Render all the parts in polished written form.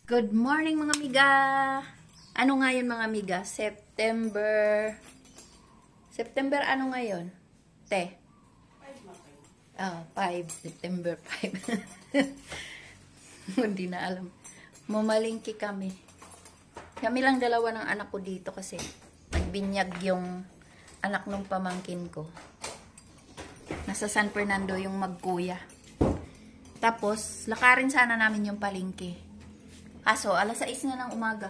Good morning mga miga! Ano ngayon mga miga? September ano ngayon? Te? 5. September 5. Hindi na alam. Mamalingki kami. Kami lang dalawa ng anak ko dito kasi nagbinyag yung anak ng pamangkin ko. Nasa San Fernando yung magkuya. Tapos, lakarin sana namin yung palengke. Kaso, alas 6 na ng umaga.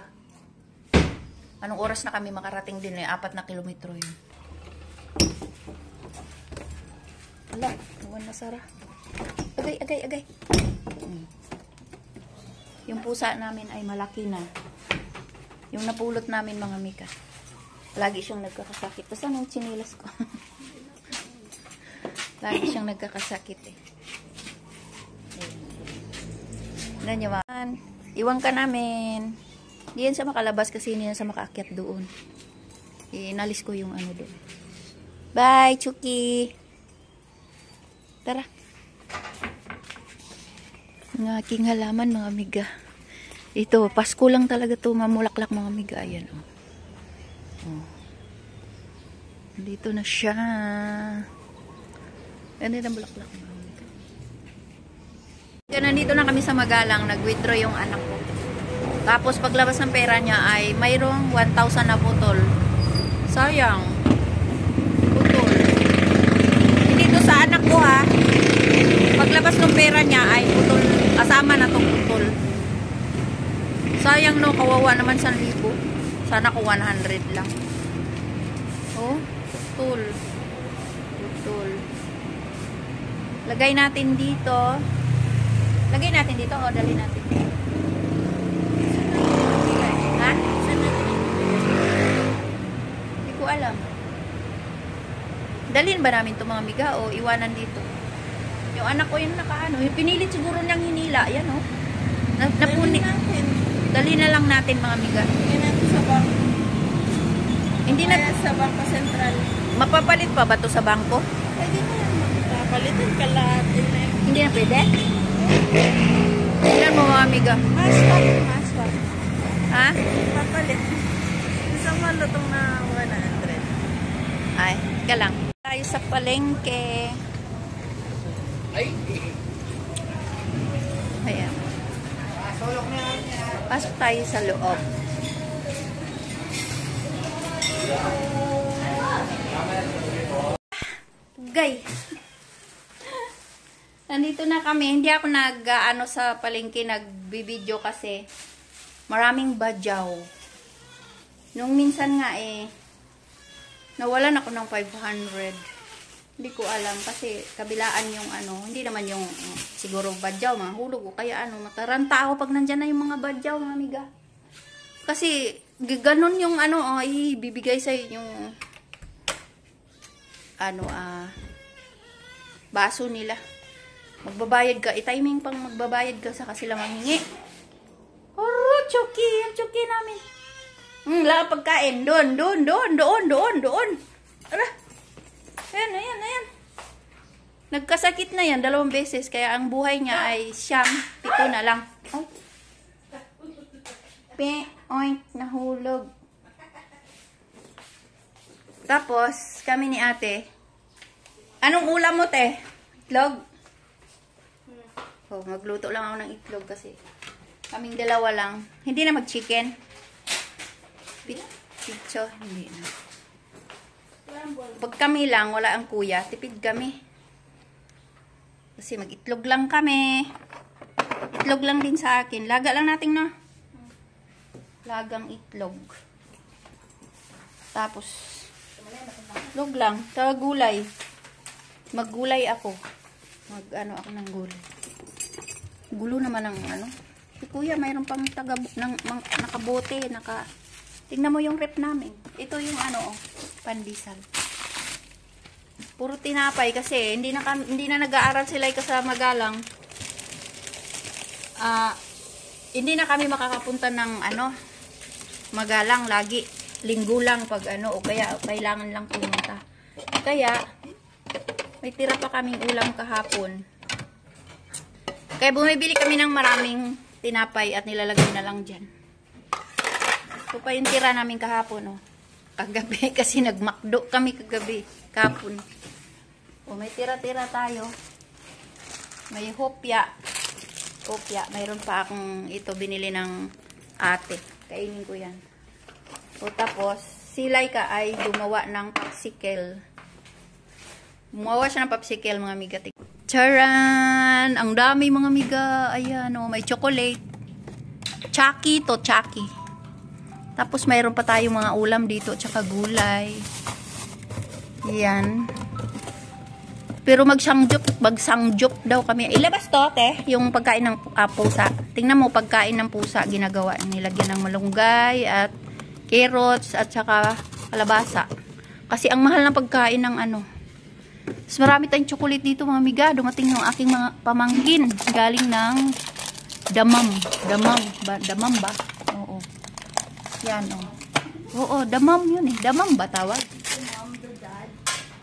Anong oras na kami makarating din? 4 na kilometro yun. Ala, nawan na Sara. Agay. Yung pusa namin ay malaki na. Yung napulot namin mga mika. Lagi siyang nagkakasakit. Tapos anong chinilas ko? Lagi siyang nagkakasakit eh. Ganyan naman. Iwan ka namin. Hindi yan sa makalabas kasi hindi yan sa makaakyat doon. Inalis ko yung ano doon. Bye, Chucky. Tara. Ang aking halaman, mga miga. Ito, Pasko lang talaga to mamulaklak, mga miga. Ayan, oh. Dito na siya. Ano yung bulaklak, mga miga. Nandito na kami sa Magalang, nag-withdraw yung anak ko. Tapos paglabas ng pera niya ay mayroong 1,000 na putol. Sayang. Putol. Hindi to sa anak ko ha. Paglabas ng pera niya ay putol. Kasama na tong putol. Sayang no, kawawa naman 1,000. Sana ko 100 lang. Oh, putol. Putol. Lagay natin dito. Lagay natin dito o dali natin. Ha? Hindi ko alam. Dalhin ba namin itong mga miga o iwanan dito? Yung anak ko yung nakaano. Yung pinilit siguro niyang hinila. Yan o. Napunit. Dali na lang natin mga miga. Hindi natin sa bangko. Hindi na sa bangko sentral. Mapapalit pa ba to sa bangko? Pwede na yan. Papalitan ka lahat. Hindi na pwede? Tingnan mo mga amiga. Maswap. Ha? Papalit. Isang malutong na 100. Ay, ika lang. Tayo sa palengke. Ayan. Pasok tayo sa loob. Gay. Nandito na kami. Hindi ako nag-ano sa palengke, nagbibideo kasi maraming badyaw. Nung minsan nga nawalan ako ng 500. Hindi ko alam kasi kabilaan yung ano, hindi naman yung siguro badyaw, mga hulog o kaya ano, mataranta ako pag nandyan na yung mga badyaw, mga amiga. Kasi ganun yung ano, ibibigay sa yung ano, baso nila. Magbabayad ka. I-timing pang magbabayad ka sa sila manghingi. Oh, Chucky. Yung Chucky namin. Wala pagkain. Doon. Ala. Ayan. Nagkasakit na yan 2 beses. Kaya ang buhay niya ay 7 na lang. Oink. Nahulog. Tapos, kami ni ate. Anong ulam mo, te? Itlog? Oh, magluto lang ako ng itlog kasi kaming dalawa lang. Hindi na mag-chicken. Pizza, hindi na. Pag kami lang, wala ang kuya, tipid kami. Kasi mag-itlog lang kami. Itlog lang din sa akin. Laga lang natin, no? Lagang itlog. Tapos, itlog lang. Sa gulay. Maggulay ako. Mag-ano ako ng gulay. Gulo naman ang ano. Si kuya, mayroon pang nakabote, tingnan mo yung rep namin. Ito yung ano, pandesal. Puro tinapay kasi hindi na nag-aaral sila sa Magalang. Hindi na kami makakapunta ng ano, Magalang lagi. Linggo lang pag ano, o kaya kailangan lang pumunta. Kaya may tira pa kaming ulam kahapon. Kaya bumibili kami ng maraming tinapay at nilalagay na lang dyan. Ito pa yung tira namin kahapon, oh. Kagabi, kasi nagmakdo kami kagabi. Kahapon. O, may tira-tira tayo. May hopya. Hopya. Mayroon pa akong ito binili ng ate. Kainin ko yan. O, tapos, si Laika ay gumawa ng popsicle. Gumawa siya ng popsicle, mga amiga. Charan! Ang dami, mga amiga. Ayan, o. May chocolate. Chucky to, Chucky. Tapos, mayroon pa tayong mga ulam dito, tsaka gulay. Yan. Pero magsangjok daw kami. Ilabas to, te, yung pagkain ng pusa. Tingnan mo, pagkain ng pusa, ginagawa. Nilagyan ng malunggay, at carrots, at saka kalabasa. Kasi ang mahal ng pagkain ng ano. Mas marami tayong chocolate dito, mga amiga. Dumating yung aking mga pamangkin. Galing ng Damam. Damam ba? Oo. Yan, oh. Oo, Damam yun eh. Damam ba tawag?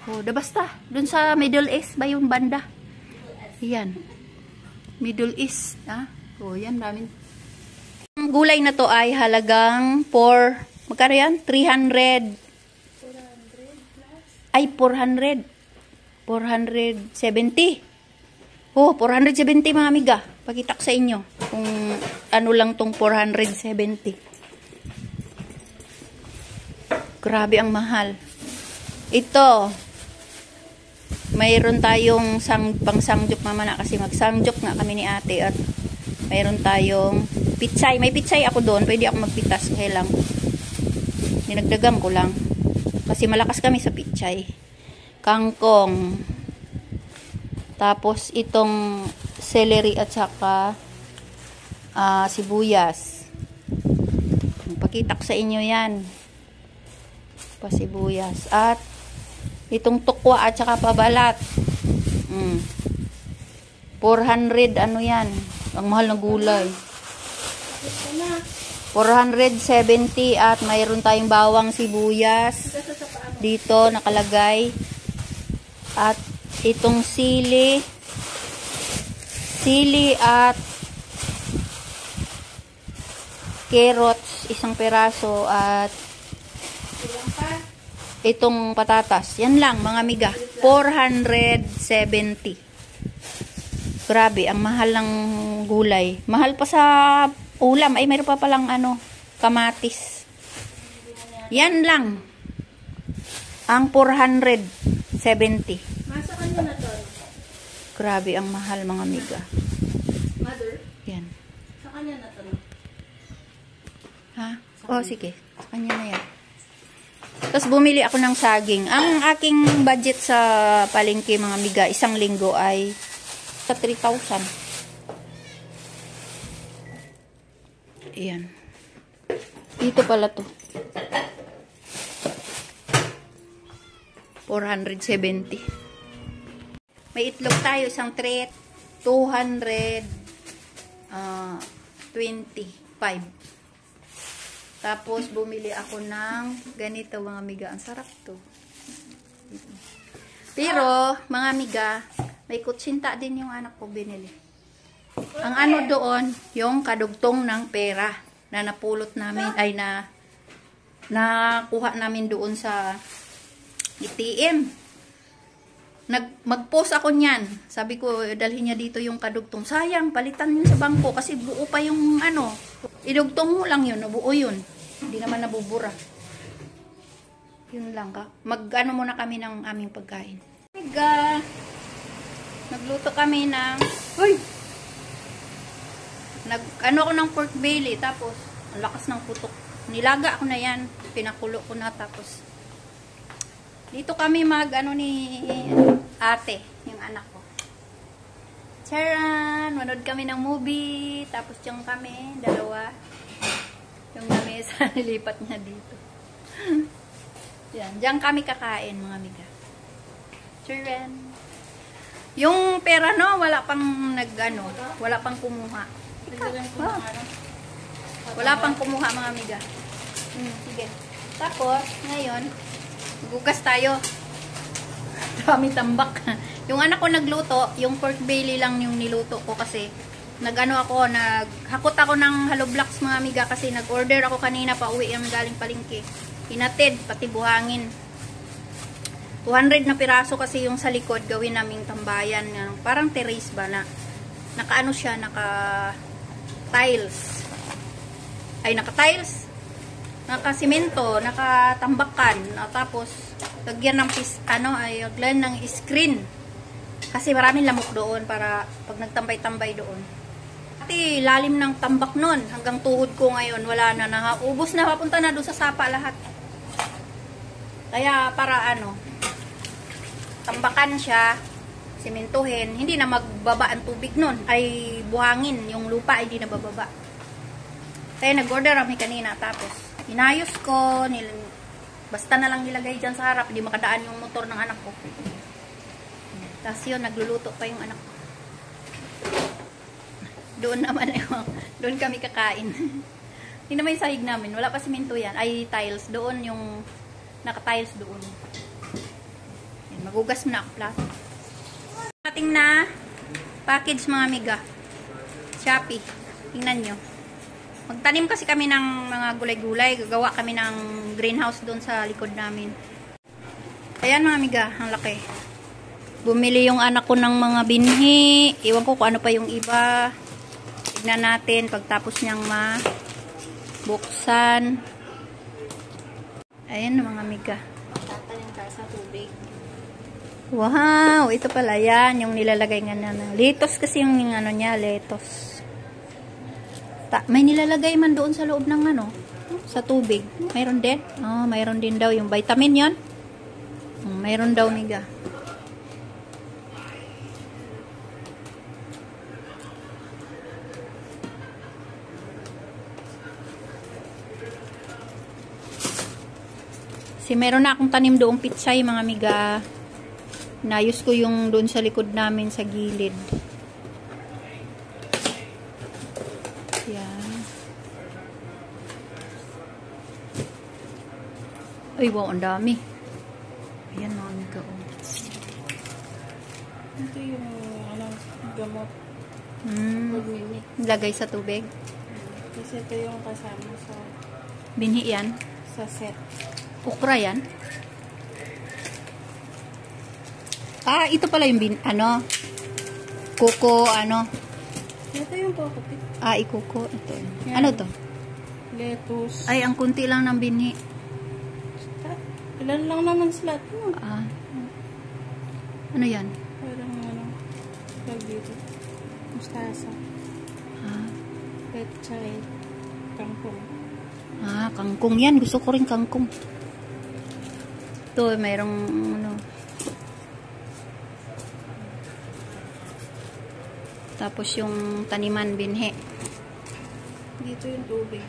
Oh, basta. Dun sa Middle East ba yung banda? Yan. Middle East. Ha? Oh, yan. Namin. Ang gulay na to ay halagang magkano yan? 300. 400 plus? Ay, 400. 470. Oh, 470, mga amiga. Pakita ko sa inyo kung ano lang tong 470. Grabe ang mahal. Ito, mayroon tayong pang-sangjok mamana kasi mag-sangjok nga kami ni ate at mayroon tayong pitsay. May pitsay ako doon. Pwede ako magpitas. Kaya lang, dinagdagan ko lang. Kasi malakas kami sa pitsay. Kangkong. Tapos, itong celery at saka sibuyas. Pakita ko sa inyo yan. Pasibuyas. At itong tukwa at saka pabalat. 400 ano yan. Ang mahal na gulay. 470 at mayroon tayong bawang sibuyas. Dito nakalagay. At itong sili at carrots, isang peraso at itong patatas. Yan lang, mga amiga. 470. Grabe, ang mahal ng gulay. Mahal pa sa ulam. Ay, mayroon pa palang kamatis. Yan lang. Ang 470. Masa kanya na to? Grabe, ang mahal, mga amiga. Mother? Yan. Sa kanya na to? Ha? Oh, sige. Sa kanya na yan. Tapos bumili ako ng saging. Ang aking budget sa palengke, mga amiga, isang linggo ay sa 3,000. Ayan. Dito pala to. 470. May itlog tayo, isang tray, 225. Tapos, bumili ako ng ganito, mga amiga. Ang sarap to. Pero, mga amiga, may kutsinta din yung anak ko binili. Ang ano doon, yung kadugtong ng pera na napulot namin, ay nakuha namin doon sa ATM. Mag-post ako niyan. Sabi ko, dalhin niya dito yung kadugtong. Sayang, palitan yun sa bangko kasi buo pa yung idugtong mo lang yun, nabuo yun. Hindi naman nabubura. Yun lang ka. Muna kami ng aming pagkain. Nagluto kami ng ako ng pork belly, tapos ang lakas ng putok. Nilaga ako na yan, pinakulo ko na, tapos dito kami ni ate, yung anak ko. Charan! Manood kami ng movie, tapos yung kami, dalawa. Yung lamesa, nilipat niya dito. Yan, diyan kami kakain, mga amiga. Charan! Yung pera, wala pang wala pang kumuha. Wala pang kumuha, mga amiga. Sige. Tapos, ngayon, gugas tayo. Dami tambak. Yung anak ko nagluto, yung pork belly lang yung niluto ko kasi naghakot ako ng Hello Blocks mga amiga kasi nag-order ako kanina pa uwi yung galing palengke. Hinatid, pati buhangin. 200 na piraso kasi yung sa likod gawin naming tambayan. Parang terrace ba na naka-ano siya, naka-tiles. Ay, naka-tiles. Naka-simento, naka-tambakan. Tapos, lagyan ng lagyan ng screen. Kasi maraming lamok doon para pag nagtambay-tambay doon. Pati lalim ng tambak nun. Hanggang tuhod ko ngayon. Wala na. Ubus na. Papunta na doon sa sapa lahat. Kaya para tambakan siya. Simentuhin. Hindi na magbaba ang tubig nun. Ay buhangin. Yung lupa ay hindi na bababa. Kaya nag-order kami kanina. Tapos inayos ko. Basta na lang nilagay dyan sa harap. Hindi makadaan yung motor ng anak ko. Tapos yun. Nagluluto pa yung anak ko. Doon naman, doon kami kakain. Hindi naman yung sahig namin. Wala pa simento yan. Ay, tiles. Doon yung naka-tiles doon. Yan, magugas mo na ako, plastic. Ating na package mga amiga. Shopee. Tingnan nyo. Magtanim kasi kami ng mga gulay-gulay. Gagawa kami ng greenhouse doon sa likod namin. Ayan mga amiga, ang laki. Bumili yung anak ko ng mga binhi. Iwan ko kung ano pa yung iba. Tignan natin pagtapos niyang mabuksan. Ayan mga amiga. Tatanim tayo sa tubig. Wow! Ito pala yan. Yung nilalagay nga na. Lettuce kasi yung ano niya. Lettuce. May nilalagay man doon sa loob ng sa tubig. Mayroon din? Oh, mayroon din daw yung vitamin yan. Mayroon daw miga. Meron na akong tanim doong pitsay mga amiga. Nayos ko yung doon sa likod namin sa gilid. Yan. Ay wow, ang dami. Ayan mga amiga. Ito yung gamot. Lagay sa tubig. Kasi ito yung kasama sa Binhi yan. sa set. Okra yan. Ito pala yung kuko, Ito yung puputi. ikuko. Ito. Yan. Ano to? Lettuce. Ay, ang kunti lang ng binhi. Ilan lang naman sila. Ano yan? Parang tawag dito. Mustasa. Petchay. Kangkong. Kangkong yan. Gusto ko rin kangkong. Ito, mayroong Tapos yung taniman binhi. Dito yung tubig.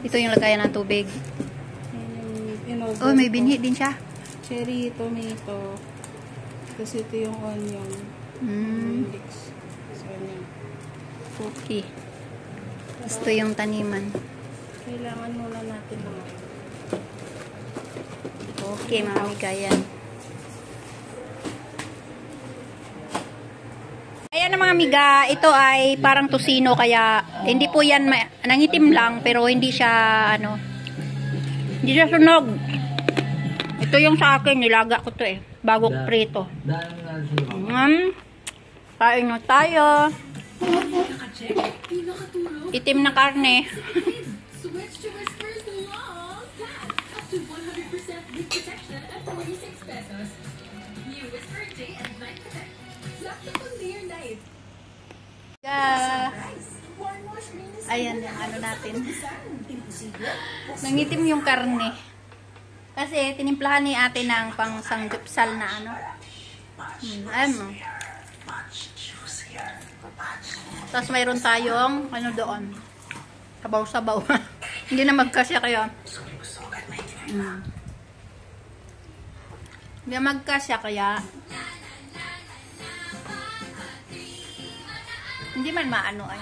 Ito yung lagayan ng tubig. Yung may binhi din siya. Cherry tomato. Tapos ito yung onion. Mix. So, onion. Okay. Ito yung taniman. Kailangan muna natin naman. Okay, mga amiga, yan. Ayan na mga amiga, ito ay parang tusino kaya hindi po yan, nangitim lang pero hindi siya hindi siya sunog. Ito yung sa akin, nilaga ko to bago prito. Kain na tayo. Itim na karne. Switch to Whisper's long pack. Up to 100% good protection at 46 pesos. New Whisper Day and Night Protect. Slap the on day or night. Ayan yung natin. Nangitim yung karne. Kasi tinimplahan ni ate ng pang sanggupsal na Tapos mayroon tayong doon. Sabaw-sabaw. Hindi na magkasya kaya. Hindi na magkasya kaya. Hindi man maano ay.